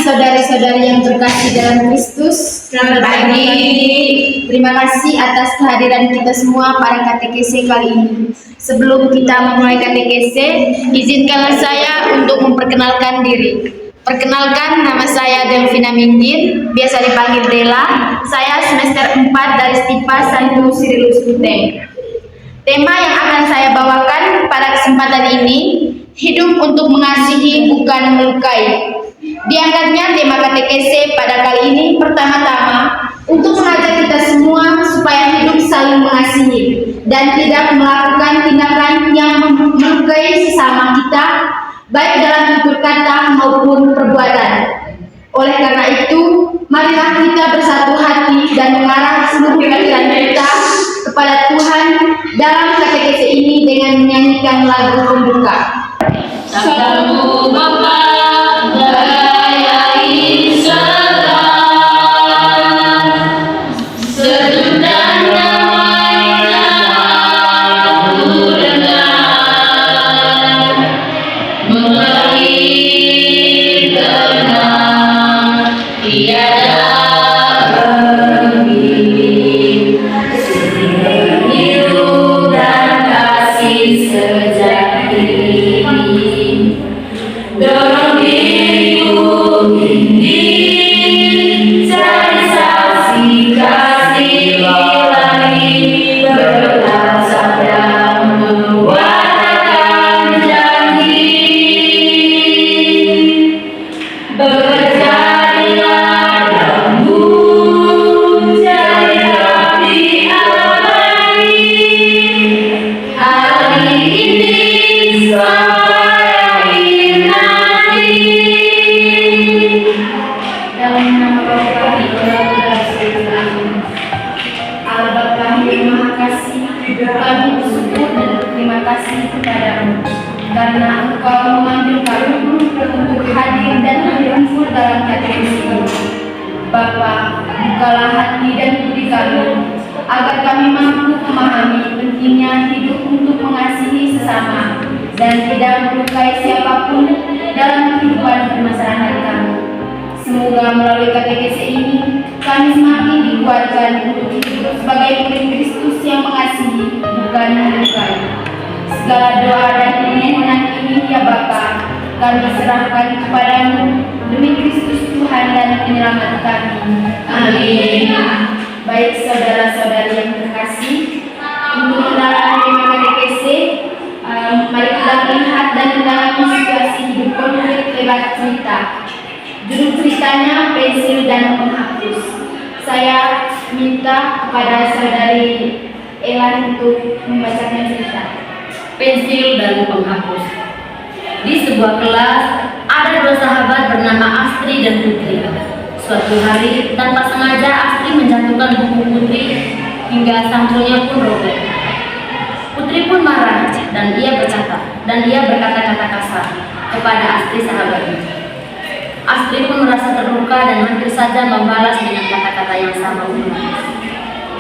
saudari-saudari yang terkasih dalam Kristus. Selamat pagi. Terima kasih atas kehadiran kita semua pada katekese kali ini. Sebelum kita memulai katekese, izinkanlah saya untuk memperkenalkan diri. Perkenalkan, nama saya Delvina Minggir, biasa dipanggil Dela. Saya semester 4 dari STIPA Santo Sirilus Buteng. Tema yang akan saya bawakan pada kesempatan ini, hidup untuk mengasihi bukan melukai. Diangkatnya tema katekese pada kali ini pertama-tama untuk mengajak kita semua supaya hidup saling mengasihi dan tidak melakukan tindakan yang melukai sesama kita, baik dalam tutur kata maupun perbuatan. Oleh karena itu, marilah kita bersatu hati dan mengarah seluruh pikiran kita kepada Tuhan dalam katekese ini dengan menyanyikan lagu pembuka. Sabdamu Bapa daya insya sejuk dan damainya aku dengar mengalir tenang tiada lagi hidup dan kasih sejati. Dorong diriku ini cari saksi kasih ilahi, berasap dan mewartakan janji. Bekerja di ladangmu, jadi api abadi. Hari ini Dalam nama Bapa dan Allah kami terima kasih, kami bersyukur dan berterima kasih kepadamu karena Engkau memanggil kami untuk hadir dan berkumpul dalam katekese ini. Bapa, bukalah hati dan budi kami agar kami mampu memahami pentingnya hidup untuk mengasihi sesama dan tidak melukai siapapun dalam kehidupan bermasyarakat kami. Semoga melalui katekese ini kami semakin dikuatkan untuk hidup sebagai murid Kristus yang mengasihi bukan melukai. Segala doa dan permohonan ini ya Bapa, kami serahkan kepadamu demi Kristus Tuhan dan penyelamat kami. Amin. Baik saudara-saudari yang terkasih, untuk mendalami tema katekese, mari kita melihat dan mendalami situasi hidup konflik lewat cerita. Judul ceritanya pensil dan penghapus. Saya minta kepada saudari Elan untuk membacakan cerita. Pensil dan penghapus. Di sebuah kelas ada dua sahabat bernama Astri dan Putri. Suatu hari tanpa sengaja Astri menjatuhkan buku Putri hingga sampulnya pun robek. Putri pun marah dan ia berkata-kata kasar kepada Astri sahabatnya. Astri pun merasa terluka dan hampir saja membalas dengan kata-kata yang sama pula.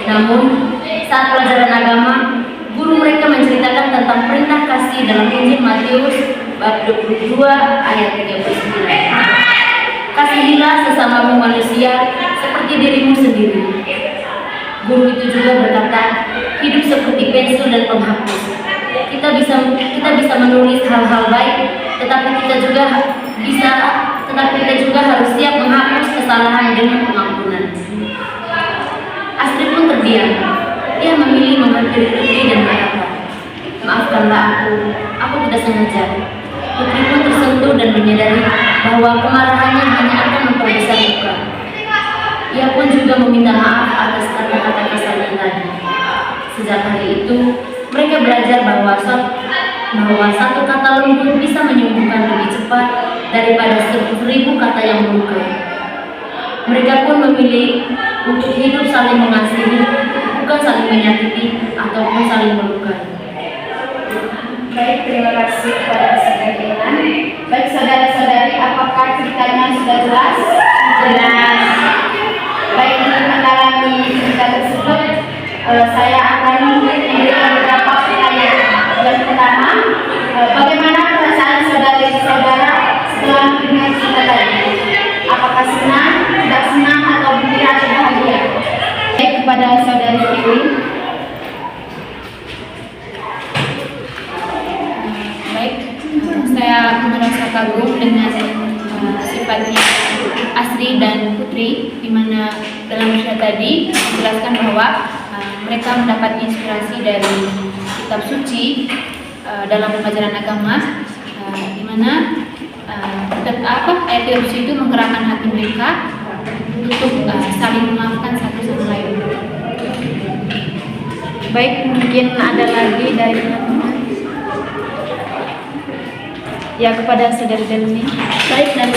Namun, saat pelajaran agama, guru mereka menceritakan tentang perintah kasih dalam Injil Matius bab 22 ayat 39. Kasihilah sesamamu manusia seperti dirimu sendiri. Guru itu juga berkata, hidup seperti pensil dan penghapus. Kita bisa menulis hal-hal baik, tetapi kita juga harus siap menghapus kesalahan dengan pengampunan. Astri pun terdiam. Ia memilih menghampiri Putri dan berkata, maafkanlah aku tidak sengaja. Putri pun tersentuh dan menyadari bahwa kemarahannya hanya akan memperbesar luka. Ia pun juga meminta maaf atas kata-kata kasarnya tadi. Sejak hari itu, mereka belajar bahwa satu kata lembut bisa menyembuhkan lebih cepat daripada 1000 kata yang melukai. Mereka pun memilih untuk hidup saling mengasihi, bukan saling menyakiti ataupun saling melukai. Baik, terima kasih kepada saudari Elan. Baik saudara-saudari, apakah ceritanya sudah jelas? Jelas. Baik, untuk mendalami cerita tersebut, saya akan memberikan beberapa pertanyaan. Yang pertama, bagaimana perasaan saudara-saudara setelah mendengar cerita tadi? saya merasa kagum dengan sifatnya Asri dan Putri, di mana dalam kisah tadi menjelaskan bahwa mereka mendapat inspirasi dari kitab suci dalam pembelajaran agama, di mana ayat kitab suci itu menggerakkan hati mereka untuk saling memaafkan satu sama lain. Baik, mungkin ada lagi dari teman-teman. Ya, kepada saudari Delni. Baik, dari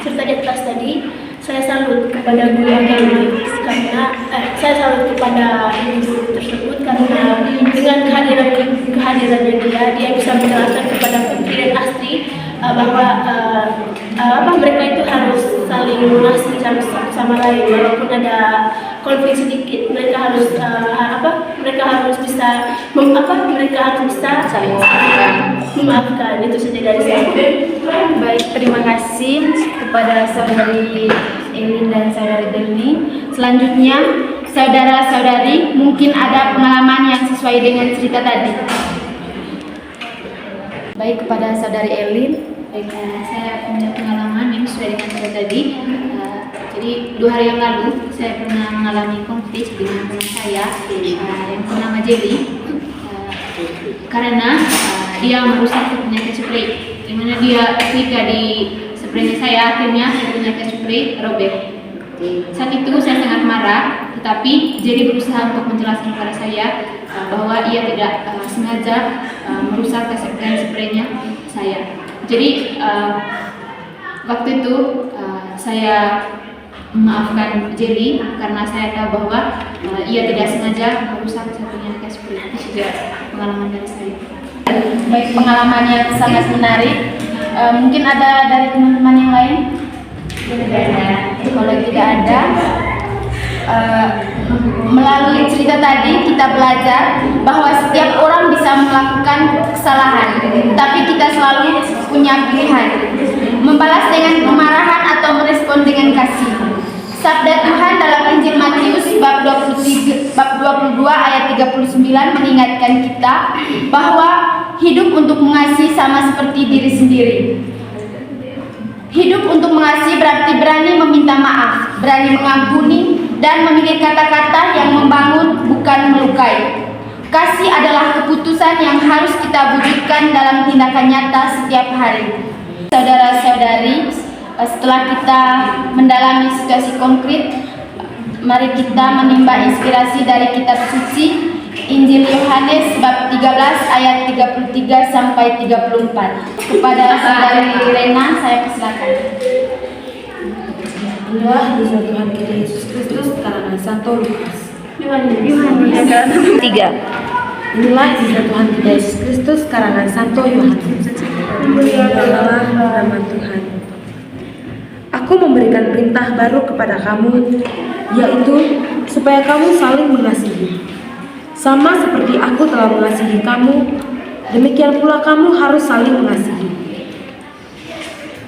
cerita di atas tadi, saya salut kepada guru agama karena saya salut kepada guru tersebut karena dengan kehadirannya dia bisa menjelaskan kepada Putri dan Astri bahwa mereka itu harus saling mengasihi satu sama lain, walaupun ada konflik sedikit mereka harus bisa saling memaafkan. Itu saja dari saya. Baik, terima kasih kepada saudari Elin dan saudari Delni. Selanjutnya, saudara-saudari mungkin ada pengalaman yang sesuai dengan cerita tadi. Baik, kepada saudari Elin. Baik, saya punya pengalaman yang sesuai dengan cerita tadi. Jadi 2 hari yang lalu saya pernah mengalami konflik dengan teman saya yang bernama Jelly, karena dia merusak punya spray, di mana dia ketika di spraynya saya, akhirnya punya spray robek. Saat itu saya sangat marah, tetapi Jelly berusaha untuk menjelaskan kepada saya bahwa ia tidak sengaja merusak spraynya saya. Jadi waktu itu saya memaafkan Jelly karena saya tahu bahwa ia tidak sengaja merusak satunya spray. Itu juga pengalaman dari saya. Baik, pengalaman yang sangat menarik. Mungkin ada dari teman-teman yang lain? Kalau tidak ada, melalui cerita tadi kita belajar bahwa setiap orang bisa melakukan kesalahan, tapi kita selalu punya pilihan, membalas dengan kemarahan atau merespon dengan kasih. Sabda Tuhan dalam Injil Matius bab 22 ayat 39 mengingatkan kita bahwa hidup untuk mengasihi sama seperti diri sendiri. Hidup untuk mengasihi berarti berani meminta maaf, berani mengampuni, dan memilih kata-kata yang membangun bukan melukai. Kasih adalah keputusan yang harus kita wujudkan dalam tindakan nyata setiap hari. Saudara-saudari, setelah kita mendalami situasi konkret, mari kita menimba inspirasi dari kitab suci Injil Yohanes bab 13 ayat 33 sampai 34. Kepada saudari Rena, saya persilakan. Inilah kisah Tuhan kita Yesus Kristus karangan Santo Lukas. Yohanes 3. Inilah kisah Tuhan kita Yesus Kristus karangan Santo Yohanes. Muliakanlah nama Tuhan. Aku memberikan perintah baru kepada kamu, yaitu supaya kamu saling mengasihi. Sama seperti aku telah mengasihi kamu, demikian pula kamu harus saling mengasihi.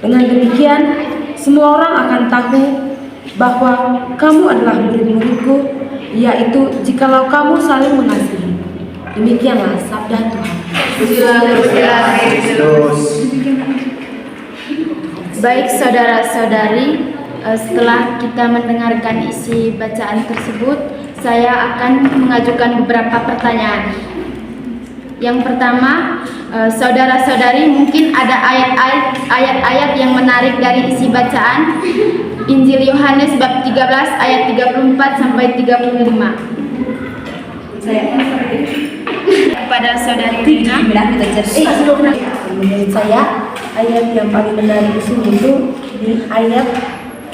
Dengan demikian, semua orang akan tahu bahwa kamu adalah murid-muridku, yaitu jikalau kamu saling mengasihi. Demikianlah sabda Tuhan. Baik, saudara-saudari, setelah kita mendengarkan isi bacaan tersebut, saya akan mengajukan beberapa pertanyaan. Yang pertama, saudara-saudari mungkin ada ayat-ayat yang menarik dari isi bacaan Injil Yohanes bab 13 ayat 34 sampai 35. Kepada saudari Rina, Menurut saya, ayat yang paling menarik di sini itu di ayat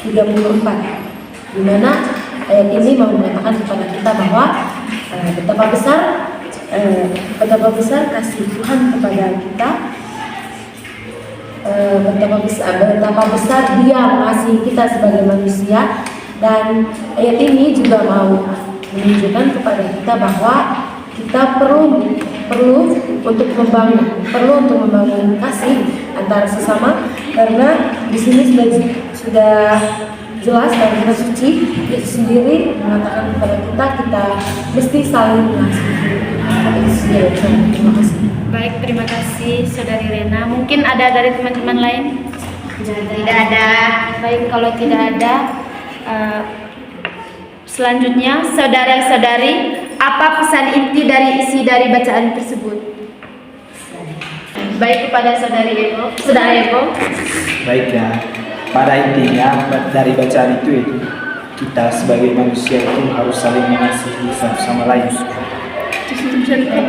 34, di mana ayat ini mau mengatakan kepada kita bahwa betapa besar kasih Tuhan kepada kita, betapa besar Dia mengasihi kita sebagai manusia. Dan ayat ini juga mau menunjukkan kepada kita bahwa kita perlu untuk membangun kasih antar sesama, karena di sini sudah jelas dalam kitab suci Yesus sendiri mengatakan kepada kita mesti saling mengasihi. Terima kasih. Baik, terima kasih Saudari Rena. Mungkin ada dari teman-teman lain? Tidak ada. Baik, kalau tidak ada, selanjutnya saudara-saudari, apa pesan inti dari isi dari bacaan tersebut? Baik, kepada Saudara Evo. Baik ya, pada intinya dari bacaan itu kita sebagai manusia itu harus saling mengasihi satu sama lain.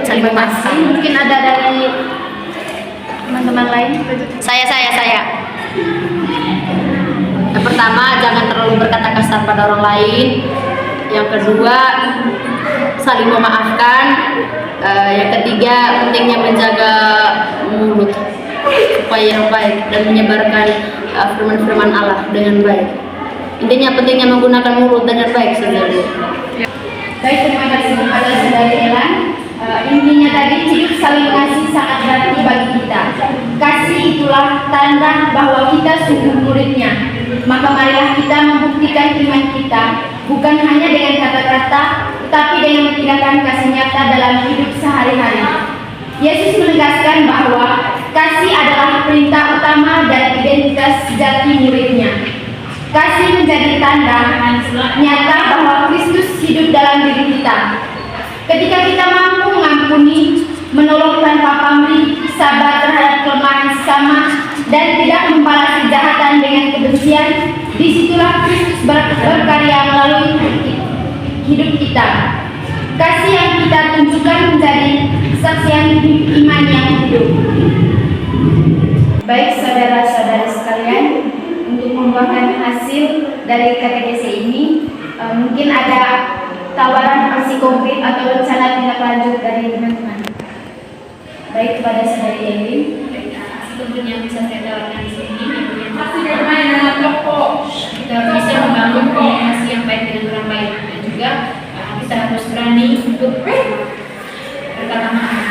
Terima kasih. Mungkin ada dari teman-teman lain? Saya. Yang pertama, jangan terlalu berkata kasar pada orang lain. Yang kedua, saling memaafkan. Yang ketiga, pentingnya menjaga mulut supaya yang baik dan menyebarkan firman-firman Allah dengan baik. Intinya pentingnya menggunakan mulut dengan baik, saudara. Baik, terima kasih kepada Saudari Elan. Intinya tadi, hidup saling kasih sangat berarti bagi kita. Kasih itulah tanda bahwa kita sungguh muridnya. Maka marilah kita membuktikan iman kita, bukan hanya dengan kata-kata, tetapi dengan tindakan kasih nyata dalam hidup sehari-hari. Yesus menegaskan bahwa kasih adalah perintah utama dan identitas sejati muridnya. Kasih menjadi tanda nyata bahwa Kristus hidup dalam diri kita. Ketika kita mampu mengampuni, menolong tanpa pamrih, sabar terhadap kelemahan sesama, dan tidak membalas kejahatan dengan kebencian, disitulah Kristus berkarya melalui hidup kita. Kasih yang kita tunjukkan menjadi kesaksian iman yang hidup. Baik, saudara-saudara sekalian, untuk membuahkan hasil dari KTKC ini, mungkin ada tawaran aksi konkret atau rencana tindak lanjut dari teman-teman. Baik, kepada Saudari Elin. Sebelumnya bisa saya tawarkan di sini, kita bisa membangun komunikasi yang baik dengan orang baik, dan juga kita harus berani untuk berkata maaf.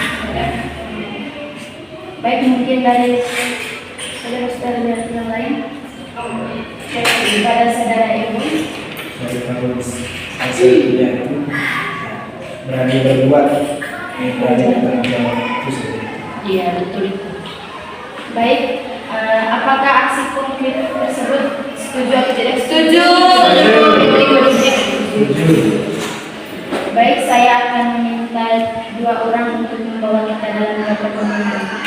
Baik, mungkin dari saudara-saudara yang lain. Kepada Saudara Elin. Jadi harus hasilnya itu berani berbuat, berani bertanggung jawab itu saja. Iya, betul. Baik, apakah aksi konkret tersebut setuju atau tidak setuju? Baik, saya akan meminta 2 orang untuk membawa kita dalam rapat komunitas.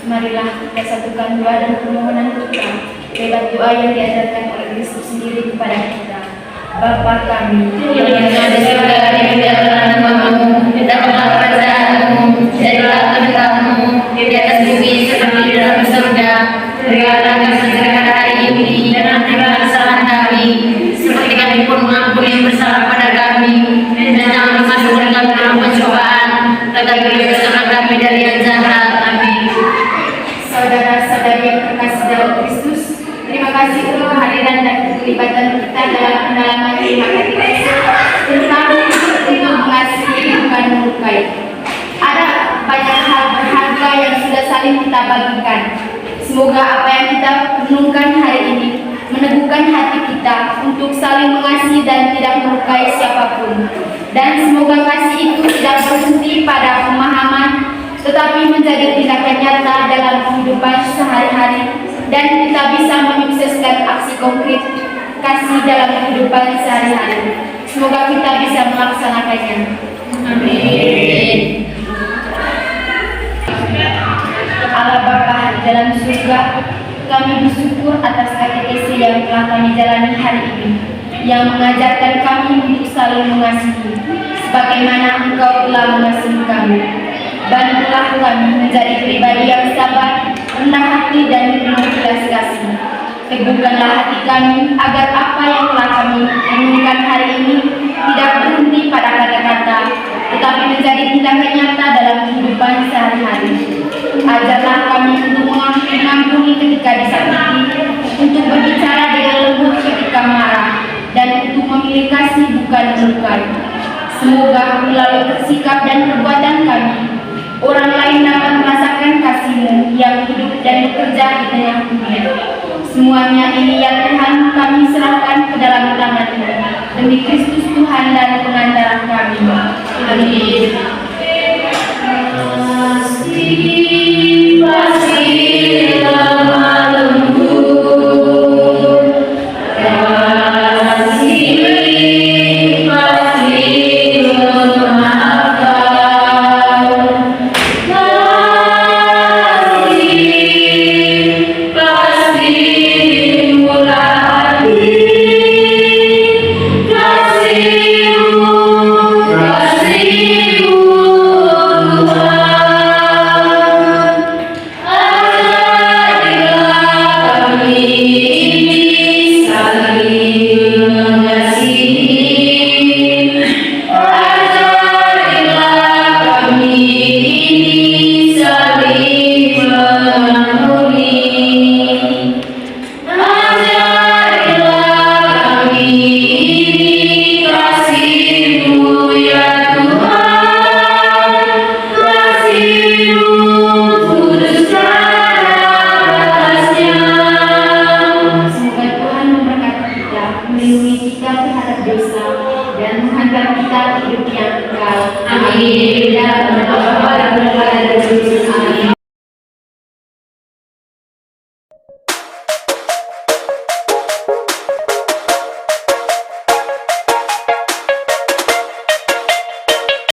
Marilah kita satukan doa dan permohonan kita lewat doa yang diajarkan oleh Kristus sendiri kepada kita. Bapa kami yang ada di surga, dimuliakanlah namamu, datanglah kerajaanmu, jadilah kehendakmu di atas bumi seperti di dalam surga. Berikanlah kami makan hari ini dan ampunilah kesalahan kami, seperti kami pun mengampuni yang bersalah pada kami, dan jangan masukkan kami dalam pencobaan, tetapi bebaskanlah kami dari yang jahat. Amin. Saudara-saudari yang terkasih dalam Kristus, terima kasih untuk kehadiran dan keterlibatan kita dalam pendalaman iman KTKC tentang untuk mengasihi bukan melukai. Ada banyak hal berharga yang sudah saling kita bagikan. Semoga apa yang kita renungkan hari ini meneguhkan hati kita untuk saling mengasihi dan tidak melukai siapapun. Dan semoga kasih itu tidak berhenti pada pemahaman, tetapi menjadi tindakan nyata dalam kehidupan sehari-hari, dan kita bisa menyukseskan aksi konkret kasih dalam kehidupan sehari-hari. Semoga kita bisa melaksanakannya. Amin. Allah Bapa dalam surga, Kami bersyukur atas katekese yang telah kami jalani hari ini, yang mengajarkan kami untuk saling mengasihi, sebagaimana Engkau telah mengasihi kami. Bantulah kami menjadi pribadi yang sabar, rendah hati, dan penuh belas kasih. Teguhkanlah hati kami agar apa yang telah kami renungkan hari ini tidak berhenti pada kata-kata, tetapi menjadi tindakan nyata dalam kehidupan sehari-hari. Ajarlah kami untuk mengampuni ketika disakiti, untuk berbicara dengan lembut ketika marah, dan untuk memilih kasih bukan melukai. Semoga melalui sikap dan perbuatan kami, orang lain dapat merasakan kasih-Mu yang hidup dan bekerja di tengah dunia. Semuanya ini ya Tuhan kami serahkan ke dalam tangan-Mu, demi Kristus Tuhan dan pengantara kami. Amin. Saling